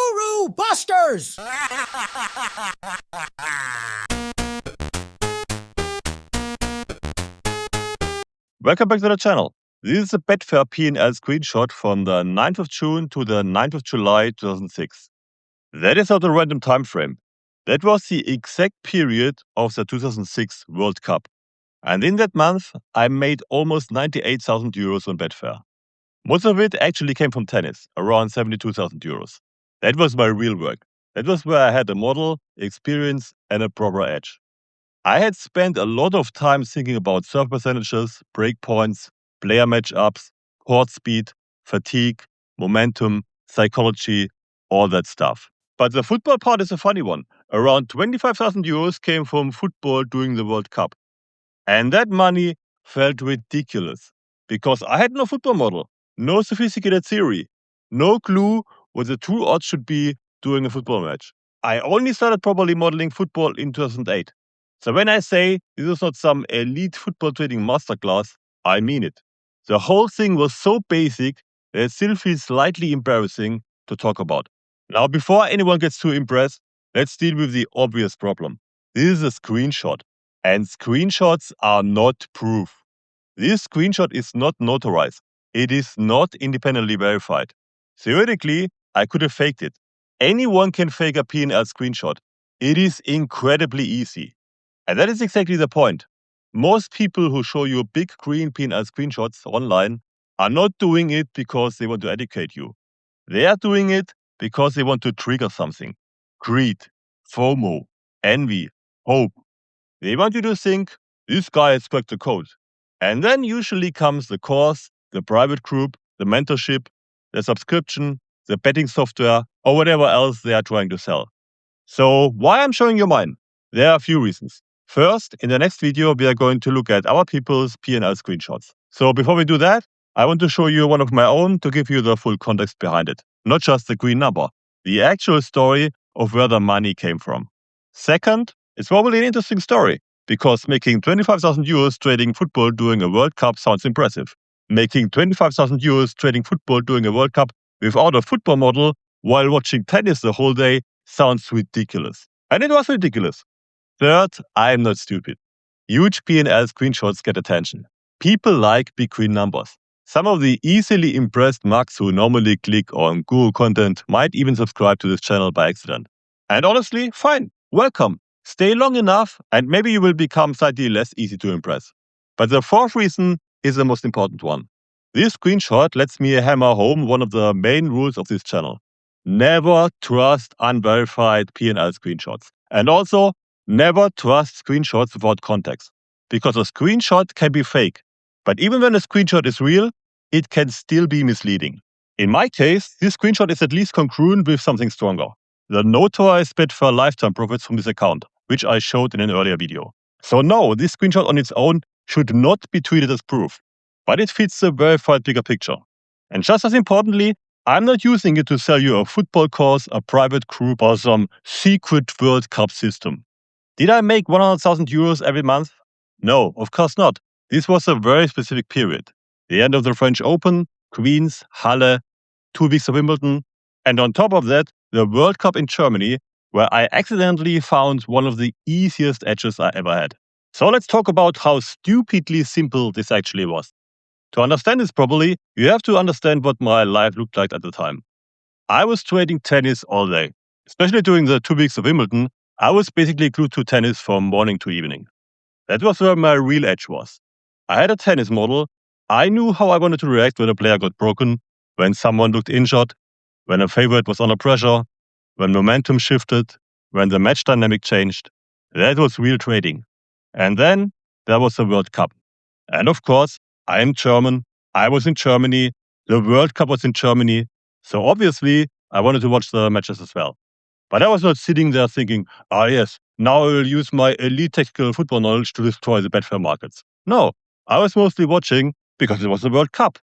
Gurubusters! Welcome back to the channel. This is a Betfair P screenshot from the 9th of June to the 9th of July 2006. That is not a random time frame. That was the exact period of the 2006 World Cup. And in that month, I made almost 98,000 euros on Betfair. Most of it actually came from tennis, around 72,000 euros. That was my real work. That was where I had a model, experience, and a proper edge. I had spent a lot of time thinking about serve percentages, break points, player matchups, court speed, fatigue, momentum, psychology, all that stuff. But the football part is a funny one. Around 25,000 euros came from football during the World Cup. And that money felt ridiculous because I had no football model, no sophisticated theory, no clue what the true odds should be during a football match. I only started properly modeling football in 2008. So when I say this is not some elite football trading masterclass, I mean it. The whole thing was so basic that it still feels slightly embarrassing to talk about. Now, before anyone gets too impressed, let's deal with the obvious problem. This is a screenshot, and screenshots are not proof. This screenshot is not notarized. It is not independently verified. Theoretically, I could have faked it. Anyone can fake a P&L screenshot. It is incredibly easy. And that is exactly the point. Most people who show you big green P&L screenshots online are not doing it because they want to educate you. They are doing it because they want to trigger something. Greed, FOMO, envy, hope. They want you to think, this guy has cracked the code. And then usually comes the course, the private group, the mentorship, the subscription, the betting software, or whatever else they are trying to sell. So why I'm showing you mine? There are a few reasons. First, in the next video, we are going to look at our people's P&L screenshots. So before we do that, I want to show you one of my own to give you the full context behind it. Not just the green number, the actual story of where the money came from. Second, it's probably an interesting story because making 25,000 euros trading football during a World Cup sounds impressive. Making 25,000 euros trading football during a World Cup without a football model while watching tennis the whole day sounds ridiculous. And it was ridiculous. Third, I'm not stupid. Huge P&L screenshots get attention. People like big green numbers. Some of the easily impressed mugs who normally click on guru content might even subscribe to this channel by accident. And honestly, fine, welcome. Stay long enough and maybe you will become slightly less easy to impress. But the fourth reason is the most important one. This screenshot lets me hammer home one of the main rules of this channel. Never trust unverified P&L screenshots. And also, never trust screenshots without context. Because a screenshot can be fake. But even when a screenshot is real, it can still be misleading. In my case, this screenshot is at least congruent with something stronger. The notarized Betfair lifetime profits from this account, which I showed in an earlier video. So no, this screenshot on its own should not be treated as proof. But it fits the verified bigger picture. And just as importantly, I'm not using it to sell you a football course, a private group, or some secret World Cup system. Did I make 100,000 euros every month? No, of course not. This was a very specific period. The end of the French Open, Queens, Halle, 2 weeks of Wimbledon, and on top of that, the World Cup in Germany, where I accidentally found one of the easiest edges I ever had. So let's talk about how stupidly simple this actually was. To understand this properly, you have to understand what my life looked like at the time. I was trading tennis all day. Especially during the 2 weeks of Wimbledon, I was basically glued to tennis from morning to evening. That was where my real edge was. I had a tennis model. I knew how I wanted to react when a player got broken, when someone looked injured, when a favorite was under pressure, when momentum shifted, when the match dynamic changed. That was real trading. And then there was the World Cup. And of course, I am German. I was in Germany. The World Cup was in Germany. So obviously, I wanted to watch the matches as well. But I was not sitting there thinking, yes, now I will use my elite tactical football knowledge to destroy the Betfair markets. No, I was mostly watching because it was the World Cup.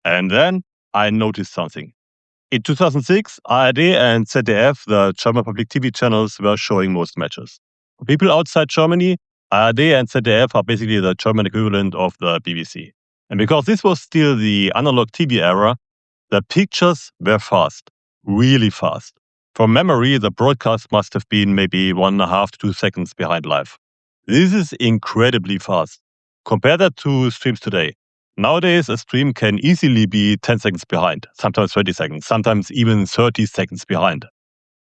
And then I noticed something. In 2006, ARD and ZDF, the German public TV channels, were showing most matches. For people outside Germany, ARD and ZDF are basically the German equivalent of the BBC. And because this was still the analog TV era, the pictures were fast, really fast. From memory, the broadcast must have been maybe 1.5 to 2 seconds behind live. This is incredibly fast. Compare that to streams today. Nowadays, a stream can easily be 10 seconds behind, sometimes 20 seconds, sometimes even 30 seconds behind.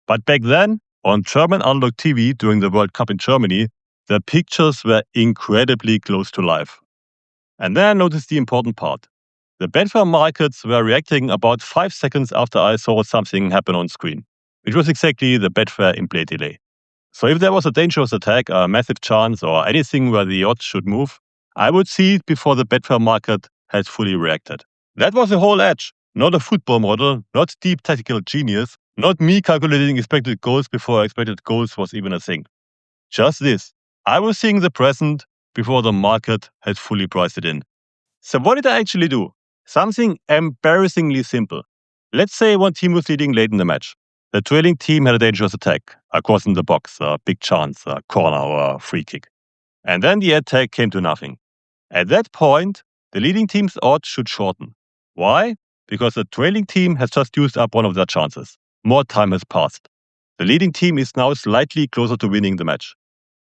But back then, on German analog TV during the World Cup in Germany, the pictures were incredibly close to live. And then I noticed the important part. The Betfair markets were reacting about 5 seconds after I saw something happen on screen, which was exactly the Betfair in-play delay. So if there was a dangerous attack, a massive chance, or anything where the odds should move, I would see it before the Betfair market had fully reacted. That was the whole edge. Not a football model, not deep tactical genius, not me calculating expected goals before expected goals was even a thing. Just this. I was seeing the present before the market had fully priced it in. So what did I actually do? Something embarrassingly simple. Let's say one team was leading late in the match. The trailing team had a dangerous attack, a cross in the box, a big chance, a corner or a free kick. And then the attack came to nothing. At that point, the leading team's odds should shorten. Why? Because the trailing team has just used up one of their chances. More time has passed. The leading team is now slightly closer to winning the match.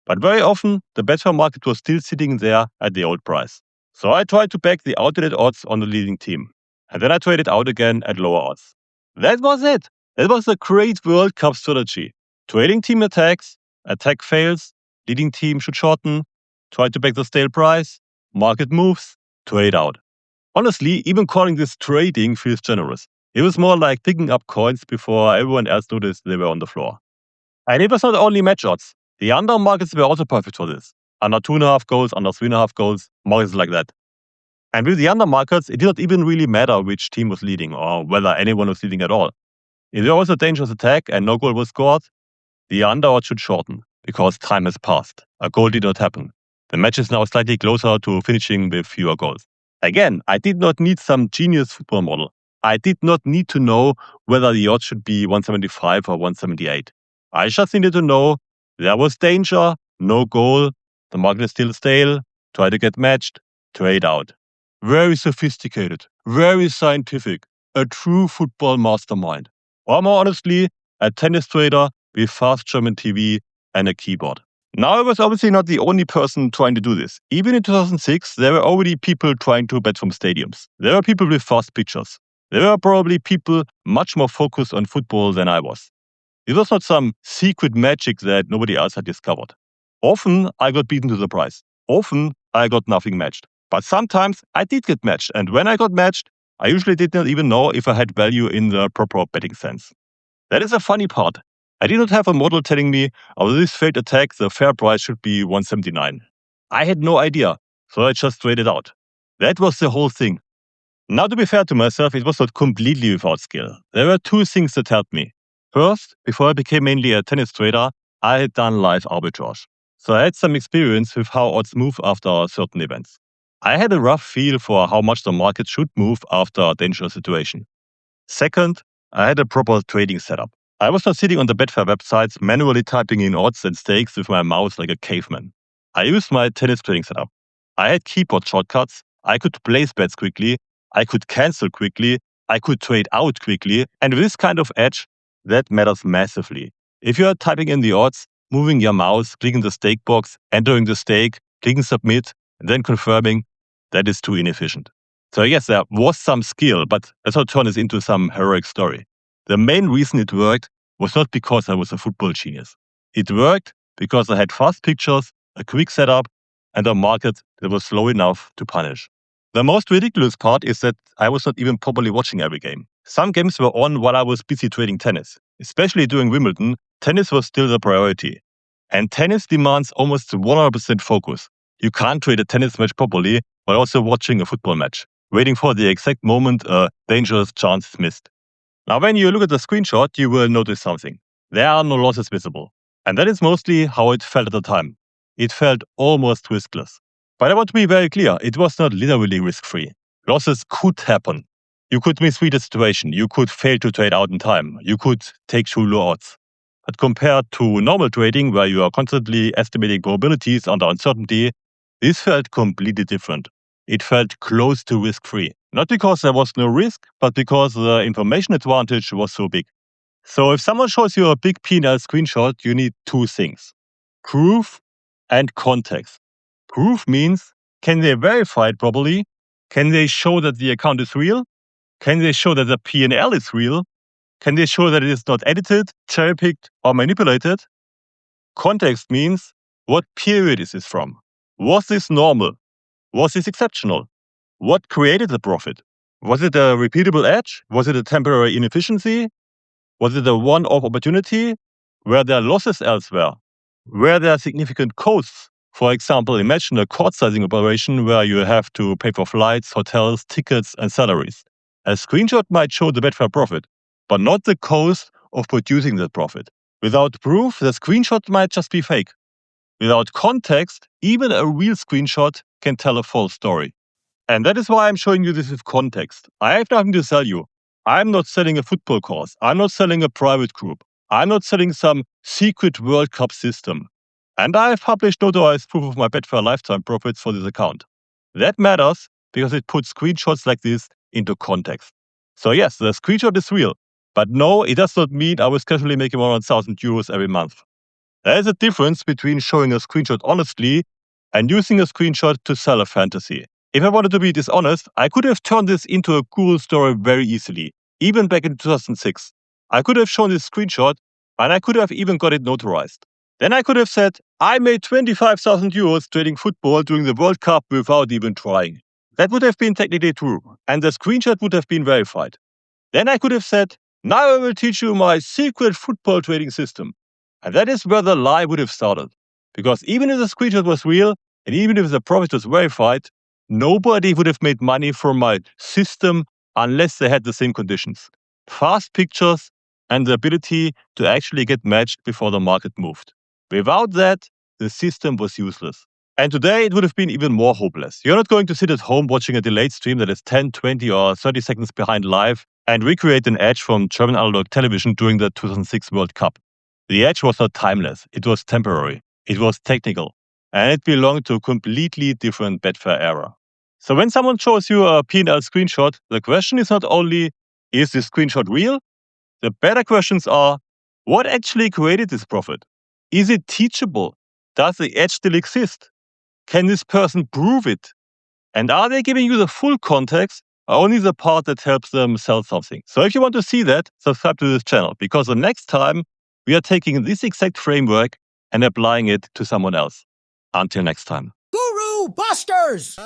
But very often, the Betfair market was still sitting there at the old price. So I tried to back the outdated odds on the leading team. And then I traded out again at lower odds. That was it. That was a great World Cup strategy. Trailing team attacks, attack fails, leading team should shorten, try to back the stale price, market moves, trade out. Honestly, even calling this trading feels generous. It was more like picking up coins before everyone else noticed they were on the floor. And it was not only match odds. The under markets were also perfect for this. Under 2.5 goals, under 3.5 goals, markets like that. And with the under markets, it did not even really matter which team was leading or whether anyone was leading at all. If there was a dangerous attack and no goal was scored, the under odds should shorten because time has passed. A goal did not happen. The match is now slightly closer to finishing with fewer goals. Again, I did not need some genius football model. I did not need to know whether the odds should be 175 or 178. I just needed to know there was danger, no goal, the market is still stale, try to get matched, trade out. Very sophisticated, very scientific, a true football mastermind. Or more honestly, a tennis trader with fast German TV and a keyboard. Now, I was obviously not the only person trying to do this. Even in 2006, there were already people trying to bet from stadiums. There were people with fast pictures. There were probably people much more focused on football than I was. It was not some secret magic that nobody else had discovered. Often, I got beaten to the price. Often, I got nothing matched. But sometimes, I did get matched. And when I got matched, I usually did not even know if I had value in the proper betting sense. That is a funny part. I did not have a model telling me, oh, this failed attack, the fair price should be 179. I had no idea, so I just traded out. That was the whole thing. Now, to be fair to myself, it was not completely without skill. There were two things that helped me. First, before I became mainly a tennis trader, I had done live arbitrage. So I had some experience with how odds move after certain events. I had a rough feel for how much the market should move after a dangerous situation. Second, I had a proper trading setup. I was not sitting on the Betfair websites manually typing in odds and stakes with my mouse like a caveman. I used my tennis trading setup. I had keyboard shortcuts. I could place bets quickly. I could cancel quickly. I could trade out quickly. And with this kind of edge, that matters massively. If you are typing in the odds, moving your mouse, clicking the stake box, entering the stake, clicking submit, and then confirming, that is too inefficient. So yes, there was some skill, but let's not turn this into some heroic story. The main reason it worked was not because I was a football genius. It worked because I had fast pictures, a quick setup, and a market that was slow enough to punish. The most ridiculous part is that I was not even properly watching every game. Some games were on while I was busy trading tennis. Especially during Wimbledon, tennis was still the priority. And tennis demands almost 100% focus. You can't trade a tennis match properly while also watching a football match, waiting for the exact moment a dangerous chance is missed. Now, when you look at the screenshot, you will notice something. There are no losses visible. And that is mostly how it felt at the time. It felt almost riskless. But I want to be very clear, it was not literally risk-free. Losses could happen. You could misread the situation. You could fail to trade out in time. You could take too low odds. But compared to normal trading, where you are constantly estimating probabilities under uncertainty, this felt completely different. It felt close to risk-free. Not because there was no risk, but because the information advantage was so big. So if someone shows you a big P&L screenshot, you need two things: proof and context. Proof means, can they verify it properly? Can they show that the account is real? Can they show that the P&L is real? Can they show that it is not edited, cherry-picked, or manipulated? Context means, what period is this from? Was this normal? Was this exceptional? What created the profit? Was it a repeatable edge? Was it a temporary inefficiency? Was it a one-off opportunity? Were there losses elsewhere? Were there significant costs? For example, imagine a court-sizing operation where you have to pay for flights, hotels, tickets, and salaries. A screenshot might show the Betfair profit, but not the cost of producing that profit. Without proof, the screenshot might just be fake. Without context, even a real screenshot can tell a false story. And that is why I'm showing you this with context. I have nothing to sell you. I'm not selling a football course. I'm not selling a private group. I'm not selling some secret World Cup system. And I have published notarized proof of my Betfair lifetime profits for this account. That matters because it puts screenshots like this into context. So yes, the screenshot is real. But no, it does not mean I was casually making 100,000 euros every month. There is a difference between showing a screenshot honestly and using a screenshot to sell a fantasy. If I wanted to be dishonest, I could have turned this into a cool story very easily, even back in 2006. I could have shown this screenshot and I could have even got it notarized. Then I could have said, I made 25,000 euros trading football during the World Cup without even trying. That would have been technically true, and the screenshot would have been verified. Then I could have said, now I will teach you my secret football trading system. And that is where the lie would have started. Because even if the screenshot was real, and even if the profit was verified, nobody would have made money from my system unless they had the same conditions: fast pictures and the ability to actually get matched before the market moved. Without that, the system was useless. And today it would have been even more hopeless. You're not going to sit at home watching a delayed stream that is 10, 20, or 30 seconds behind live and recreate an edge from German analog television during the 2006 World Cup. The edge was not timeless, it was temporary, it was technical, and it belonged to a completely different Betfair era. So when someone shows you a P&L screenshot, the question is not only, is this screenshot real? The better questions are, what actually created this profit? Is it teachable? Does the edge still exist? Can this person prove it? And are they giving you the full context, or only the part that helps them sell something? So if you want to see that, subscribe to this channel, because the next time we are taking this exact framework and applying it to someone else. Until next time. Gurubusters!